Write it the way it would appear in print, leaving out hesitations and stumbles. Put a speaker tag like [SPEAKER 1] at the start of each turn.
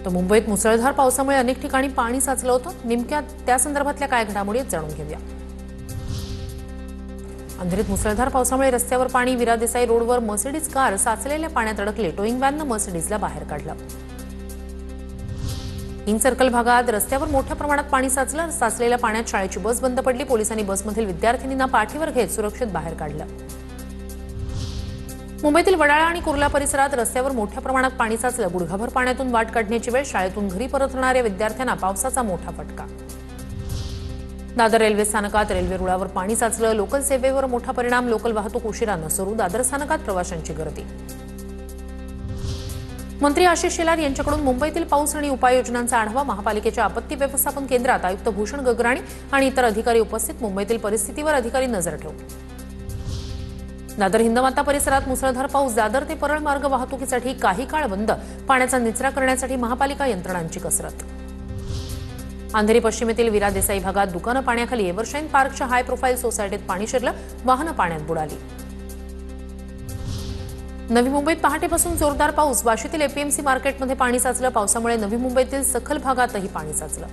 [SPEAKER 1] तर मुंबईत मुसळधार पावसामुळे अनेक ठिकाणी पाणी साचलं होतं। नेमक्या त्या संदर्भातल्या काय घडामोडी जाणून घेऊया। अंधेरीत मुसळधार पावसामुळे रस्त्यावर पाणी, विरा देसाई रोडवर मर्सिडीज कार साचलेल्या पाण्यात अडकले। टोईंग व्हॅननं मर्सिडीजला बाहेर काढलं। किंग सर्कल भागात रस्त्यावर मोठ्या प्रमाणात पाणी साचलेल्या पाण्यात शाळेची बस बंद पडली। पोलिसांनी बसमधील विद्यार्थिनींना पाठीवर घेत सुरक्षित बाहेर काढलं। मुंबईतील वडाळा आणि कुर्ला परिसरात रस्त्यावर मोठ्या प्रमाणात पाणी साचलं। गुडघाभर पाण्यातून वाट काढण्याची वेळ। शाळेतून घरी परतणाऱ्या विद्यार्थ्यांना पावसाचा मोठा फटका। दादर रेल्वे स्थानकात रेल्वे रुळावर पाणी साचलं। लोकल सेवेवर मोठा परिणाम। लोकल वाहतूक उशिरानं सुरू। दादर स्थानकात प्रवाशांची गर्दी। मंत्री आशिष शेलार यांच्याकडून मुंबईतील पाऊस आणि उपाययोजनांचा आढावा। महापालिकेच्या आपत्ती व्यवस्थापन केंद्रात आयुक्त भूषण गगराणी आणि इतर अधिकारी उपस्थित। मुंबईतील परिस्थितीवर अधिकारी नजर ठेवून। दादर हिंदमाता परिसरात मुसळधार पाऊस। दादर ते परळ मार्ग वाहतुकीसाठी काही काळ बंद। पाण्याचा निचरा करण्यासाठी महापालिका यंत्रणांची कसरत। अंधेरी पश्चिमेतील विरा देसाई भागात दुकानं पाण्याखाली। एव्हरशाईन पार्कच्या हाय प्रोफाईल सोसायटीत पाणी शिरलं। वाहनं पाण्यात बुडाली। नवी मुंबईत पहाटेपासून जोरदार पाऊस। वाशीतील एपीएमसी मार्केटमध्ये पाणी साचलं। पावसामुळे नवी मुंबईतील सखल भागातही पाणी साचलं।